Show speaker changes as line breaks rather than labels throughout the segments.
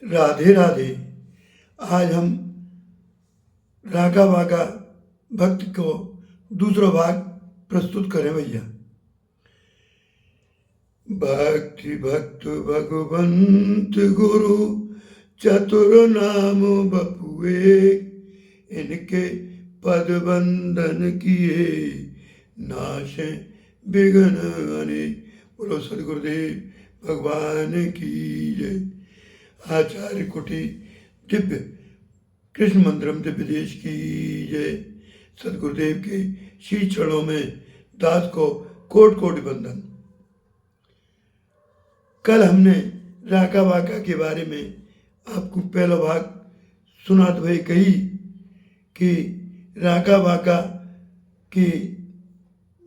राधे राधे। आज हम रागा वागा भक्त को दूसरा भाग प्रस्तुत करें भैया। भक्ति भक्त भगवंत गुरु चतुर नाम बपुए, इनके पद बंदन किए नाशे विघ्न अनेक। बोलो सदगुरुदेव भगवान की जय। आचार्य कुटी दिव्य कृष्ण मंदिरम दिव्य देश की जय। सदगुरुदेव के श्री चरणों में दास को कोटि कोटि वंदन। कल हमने राका वाका के बारे में आपको पहला भाग सुना तो भाई कही कि राका वाका के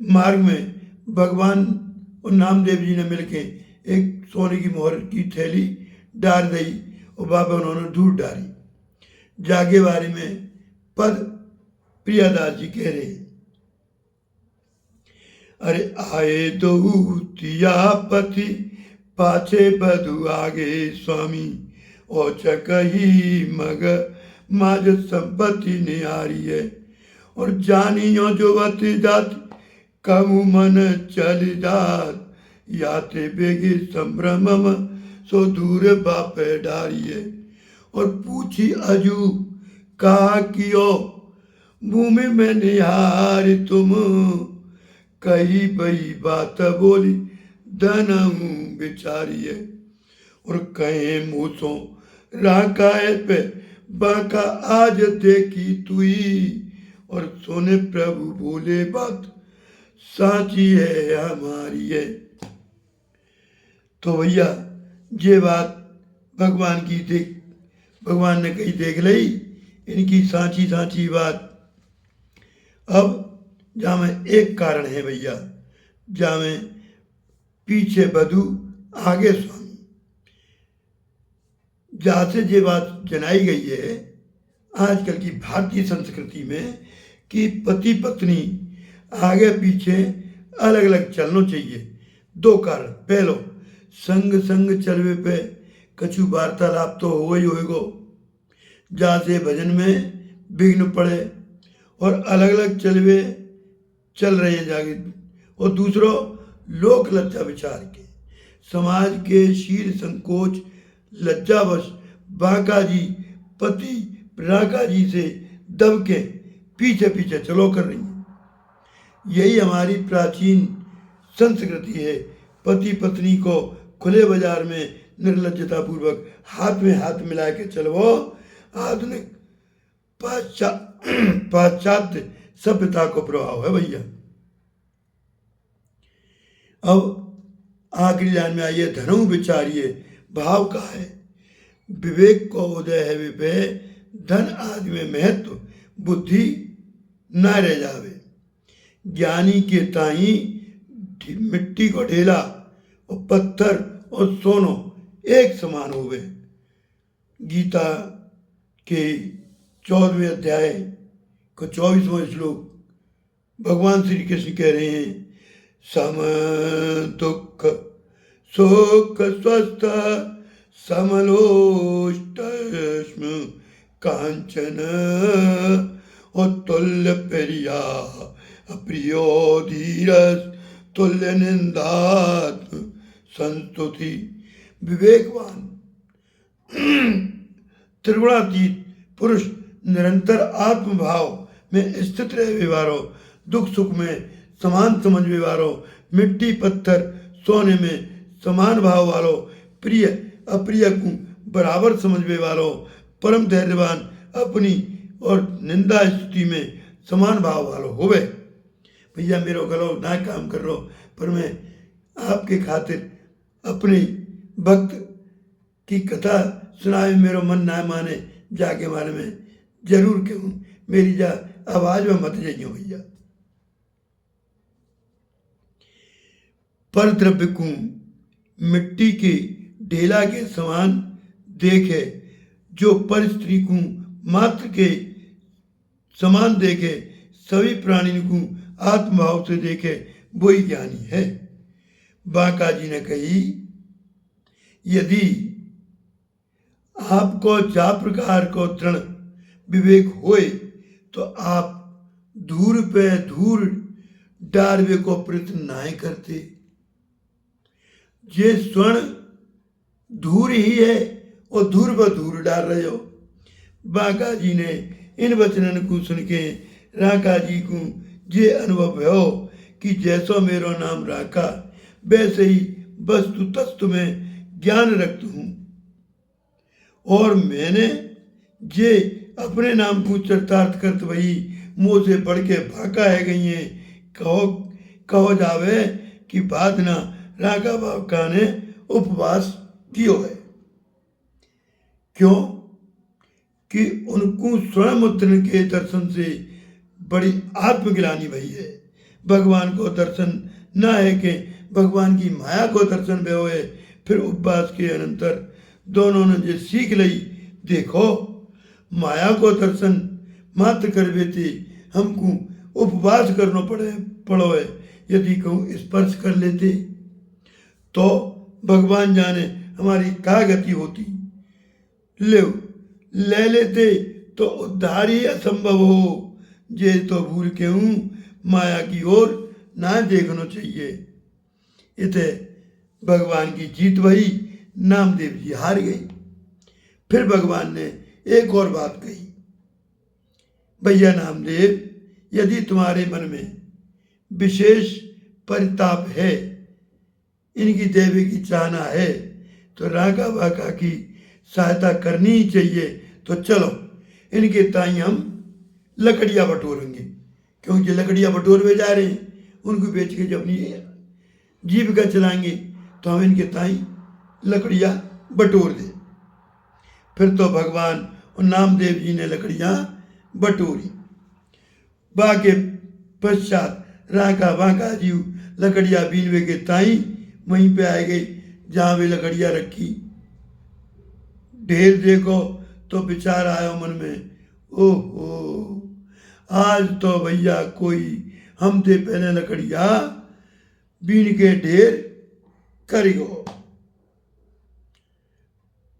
मार्ग में भगवान और नामदेव जी ने मिलके एक सोने की मोहर की थैली डाल दी और बाबा उन्होंने दूर डाली। जागे बारे में पद प्रियादास जी कह रहे, अरे आए तो तियापति पाछे बधु आगे स्वामी, और चकही मग माज संपत्ति निहारी है। और जानियो जो वति जात कमु मन चल जात, याते बेगे संभ्रमम सो दूर बापे डारिये। और पूछी अजू कहा कियो भूमि में निहार तुम, कही बही बात बोली धनऊ बिचारिये। और कहे मूसो राकाए पे बाका आज देखी तुई, और सोने प्रभु बोले बात साची है हमारी है। तो भैया ये बात भगवान की भगवान ने कही देख ली, इनकी साची साची बात। अब जामे एक कारण है भैया, जामे पीछे बधु आगे स्वामी। जहाँ से ये बात जनाई गई है आजकल की भारतीय संस्कृति में कि पति पत्नी आगे पीछे अलग अलग चलना चाहिए। दो कारण, पहलो संग संग चलवे पे कछु वार्तालाप तो हो ही होएगो, जहाँ से भजन में विघ्न पड़े, और अलग अलग चलवे चल रहे हैं जागे। और दूसरो लोक लज्जा विचार के, समाज के शील संकोच लज्जावश बांका जी पति राका जी से दब के पीछे पीछे चलो कर रही हैं। यही हमारी प्राचीन संस्कृति है। पति पत्नी को खुले बाजार में निर्लज्जता पूर्वक हाथ में हाथ मिला के चलवो आधुनिक पाश्चात्य सभ्यता को प्रभाव है भैया। अब आखिरी लाइन में आइए, धनऊ विचारिये भाव का है, विवेक को उदय है विपे, धन आदि में महत्व बुद्धि न रह जावे। ज्ञानी के ताई मिट्टी को ढेला और पत्थर और सोनो एक समान हुए। गीता के 14वें अध्याय को 24वां श्लोक भगवान श्री कृष्ण कह रहे हैं, सम दुख सुख स्वस्थ समलोष्टस्म कांचन, और तुल्य प्रिया अप्रियो धीरस तुल्य निंदात संस्तुति। विवेकवान त्रिगुणातीत पुरुष निरंतर आत्मभाव में स्थित रहे व्यवहारो, दुख सुख में समान समझ व्यवहारो, मिट्टी पत्थर सोने में समान भाव वालो, प्रिय अप्रिय को बराबर समझ वालो, परम धैर्यवान अपनी और निंदा स्तुति में समान भाव वालो होवे। भैया मेरो गलो ना काम कर रो, पर मैं आपके खातिर अपनी भक्त की कथा सुनाए मेरो मन ना माने, जाके बारे में जरूर कहूँ, मेरी जा आवाज में मत जाइयो भैया। पर द्रव्य को मिट्टी के ढेला के समान देखे, जो पर स्त्री को मात्र के समान देखे, सभी प्राणी को आत्मभाव से देखे, वही ज्ञानी है। बांका जी ने कही, यदि आपको जा प्रकार को दृढ़ विवेक होए तो आप धूर पे धूर डालवे को प्रयत्न नाय करते। जे स्वर्ण धूर ही है और धूर ब धूर डाल रहे हो। बांका जी ने इन वचनन को सुन के राका जी को जे अनुभव हो कि जैसो मेरो नाम राका वैसे ही वस्तु तस्तु में ज्ञान रखता हूँ और मैंने जे अपने नाम को चरितार्थ करत वही मुँह से बढ़ के भाका है गई है। कहो जावे कि बाद ना राका बाबा ने उपवास कियो है। क्यों कि उनको स्वर्ण मुद्रण के दर्शन से बड़ी आत्मग्लानि भई है। भगवान को दर्शन न है कि भगवान की माया को दर्शन भय होए। फिर उपवास के अनंतर दोनों ने जो सीख लई, देखो माया को दर्शन मात्र करवे थे, हमको उपवास करना पड़ो है। यदि कहूँ स्पर्श कर लेते तो भगवान जाने हमारी क्या गति होती। ले लेते तो उद्धार ही असंभव हो। जे तो भूल के हूँ माया की ओर ना देखना चाहिए। इते भगवान की जीत वही, नामदेव जी हार गई। फिर भगवान ने एक और बात कही, भैया नामदेव, यदि तुम्हारे मन में विशेष परिताप है, इनकी देवी की चाहना है, तो राका बाका की सहायता करनी ही चाहिए। तो चलो इनके ताई हम लकड़ियाँ बटोरेंगे, क्योंकि लकड़ियाँ बटोरवे जा रहे हैं, उनको बेच के जब नहीं जीविका चलाएंगे तो हम इनके ताई लकड़ियाँ बटोर दें। फिर तो भगवान और नामदेव जी ने लकड़ियाँ बटोरी। बाके पश्चात राका बाका जी लकड़ियाँ बीनवे के ताई वहीं पे आए गई जहाँ वे लकड़ियाँ रखी। ढेर देखो तो विचार आयो मन में, ओहो आज तो भैया कोई हमसे पहले लकड़ियाँ बीन के ढेर करियो।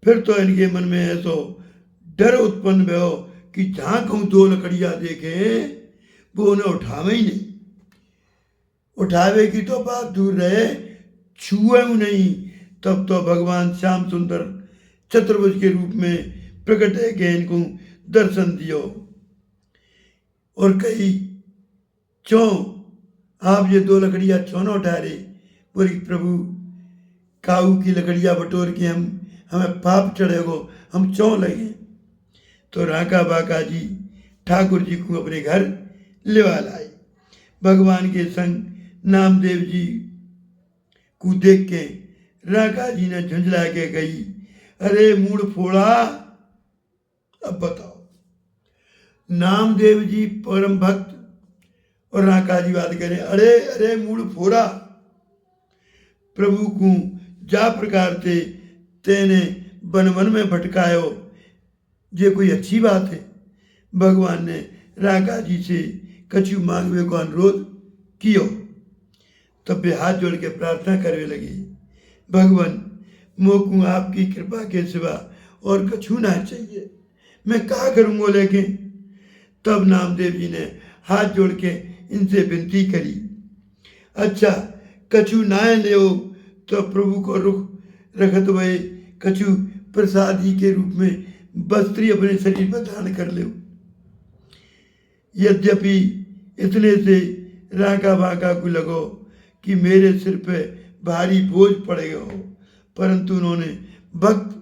फिर तो इनके मन में ऐसो डर उत्पन्न भयो कि जहाँ कहूँ दो लकड़ियाँ देखे वो उन्हें उठावे ही नहीं। उठावे की तो बात दूर रहे, छुए नहीं। तब तो भगवान श्याम सुंदर चतुर्भुज के रूप में प्रकट है कि इनको दर्शन दियो और कही, चो आप ये दो लकड़ियाँ क्यों ना उठा रहे। बोली, प्रभु काऊ की लकड़ियाँ बटोर के हमें पाप चढ़ेगो, हम क्यों लगे। तो राका बाका जी ठाकुर जी को अपने घर लेवा लाए। भगवान के संग नामदेव जी को देख के राका जी ने झुंझला के गई, अरे मूड फोड़ा। अब बताओ, नामदेव जी परम भक्त और राका जी बात करें, अरे अरे मूड फोड़ा। प्रभु को जा प्रकार ते तेने वन वन में भटकायो, ये कोई अच्छी बात है। भगवान ने राका जी से कछु मांगवे को अनुरोध कियो। तब वे हाथ जोड़ के प्रार्थना करने लगी, भगवान मोकू आपकी कृपा के सिवा और कछु ना चाहिए, मैं क्या करूँगा लेके। तब नामदेव जी ने हाथ जोड़ के इनसे विनती करी, अच्छा कछु ना ले तो प्रभु को रुख रखत भय कछु प्रसादी के रूप में वस्त्री अपने शरीर पर धारण कर ले। यद्यपि इतने से राका बाका को लगो कि मेरे सिर पे भारी बोझ पड़ेगा हो, परंतु उन्होंने भक्त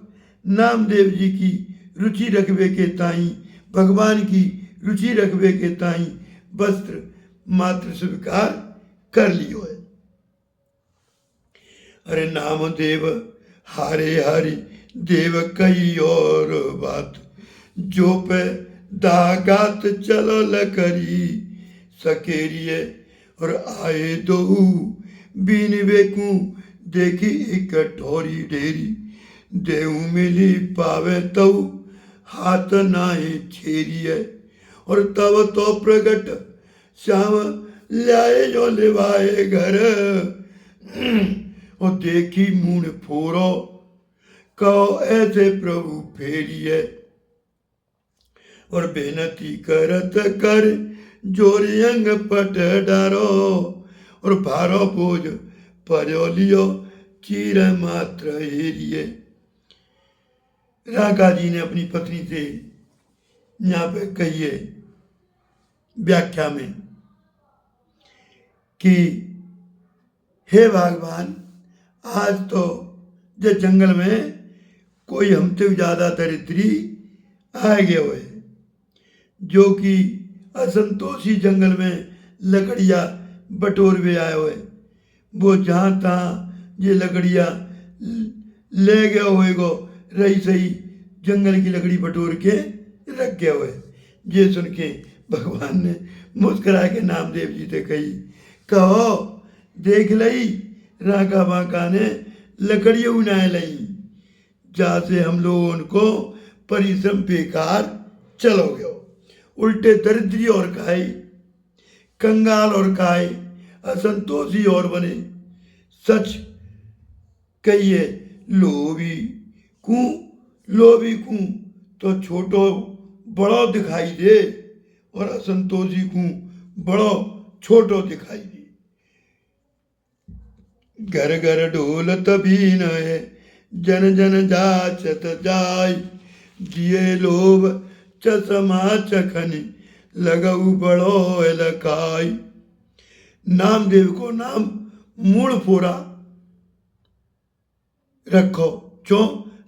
नामदेव जी की रुचि रखवे के ताई, भगवान की रुचि रखवे के ताई वस्त्र मात्र स्वीकार कर लियो है। अरे नामदेव हारे हरि देव कई और बात, जो पे दागात चलो लकरी सकेरिए और आए दो बीन बेकू देखी एक ठोरी ढेरी, देव मिली पावे तव हाथ नाहे छेरिए, और तब तो प्रगट श्याम लाए जो लेवाए घर, और देखी मून फोरो कहो ऐसे प्रभु फेरिए, और बेनती करत कर जोरी अंग पट डारो, और भारो बोझ पर्यो लियो चीर मात्र हेरिए। राका जी ने अपनी पत्नी से यहाँ पे कहिए व्याख्या में कि हे भगवान, आज तो जे जंगल में कोई हमसे ज्यादा दरिद्री आ गए हुए, जो कि असंतोषी जंगल में लकड़ियाँ बटोर में आए हुए, वो जहाँ तहाँ ये लकड़ियाँ ले गए हुए गो रही सही जंगल की लकड़ी बटोर के रख गए हुए। ये सुन के भगवान ने मुस्कुरा के नामदेव जी से कही, कहो देख लई राका बांका ने लकड़ियाँ उनाए लई, जहाँ से हम लोगों उनको परिश्रम बेकार चलो गयो, उल्टे दरिद्री और खाए, कंगाल और खाए, असंतोषी और बने। सच कहिए लोभी कूं तो छोटो बड़ो दिखाई दे, और असंतोषी कूं बड़ो छोटो दिखाई दे। घर घर ढोलत भी नए, जन जन जाचत जाय, जिये लोभ चसमा चखनि, लगऊ बड़ो लखाई। नामदेव को नाम मूल फोरा रखो, क्यों?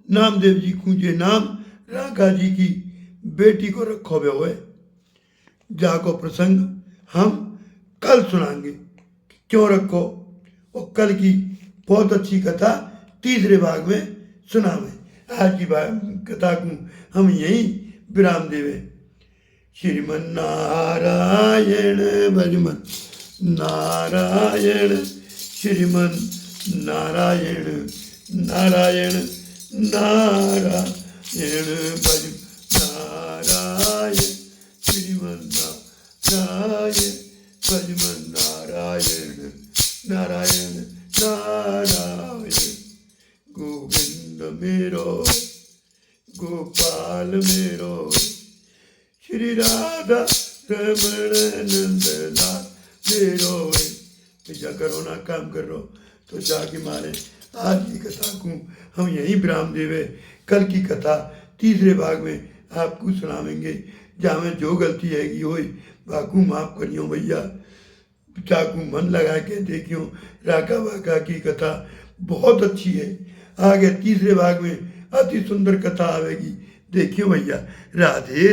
नामदेव जी कूंजे नाम राका जी की बेटी को रखो बे हुए। जाको प्रसंग हम कल सुनाएंगे, क्यों रखो, और कल की बहुत अच्छी कथा तीसरे भाग में सुनावे। आज की कथा को हम यहीं विराम देवे। श्रीमन नारायण भजमन नारायण, श्रीमन नारायण नारायण नारायण भज नारायण, श्रीमन नारायण भजमन नारायण नारायण नारायण। गोविंद मेरो गोपाल मेरो, श्री राधा रमण नंद लाल मेरो। ऐसा करो ना, काम करो तो जाके मारे। आज की कथा को हम यहीं विराम देवे। कल की कथा तीसरे भाग में आपको सुनावेंगे। जहाँ में जो गलती हैगी होई बाकू माफ करियो भैया, चाकू मन लगा के देखियो। राका बाका की कथा बहुत अच्छी है। आगे तीसरे भाग में अति सुंदर कथा आवेगी, देखियो भैया। राधे राधे।